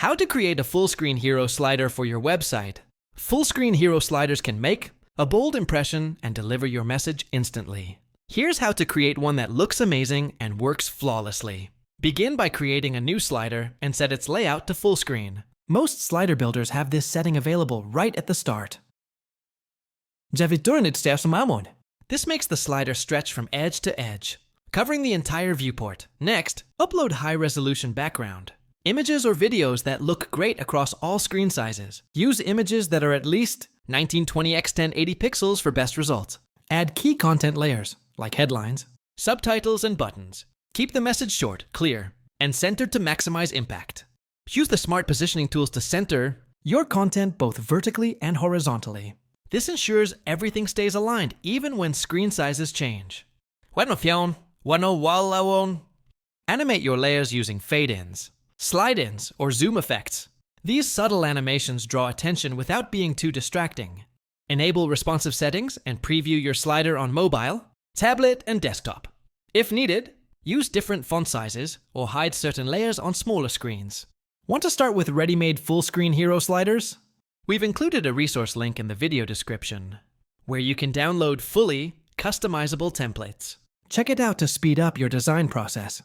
How to create a full-screen hero slider for your website. Full-screen hero sliders can make a bold impression and deliver your message instantly. Here's how to create one that looks amazing and works flawlessly. Begin by creating a new slider and set its layout to full screen. Most slider builders have this setting available right at the start. This makes the slider stretch from edge to edge, covering the entire viewport. Next, upload high-resolution background. Images or videos that look great across all screen sizes. Use images that are at least 1920 x 1080 pixels for best results. Add key content layers, like headlines, subtitles, and buttons. Keep the message short, clear, and centered to maximize impact. Use the smart positioning tools to center your content both vertically and horizontally. This ensures everything stays aligned even when screen sizes change. Animate your layers using fade-ins, slide-ins, or zoom effects. These subtle animations draw attention without being too distracting. Enable responsive settings and preview your slider on mobile, tablet, and desktop. If needed, use different font sizes or hide certain layers on smaller screens. Want to start with ready-made full-screen hero sliders? We've included a resource link in the video description, where you can download fully customizable templates. Check it out to speed up your design process.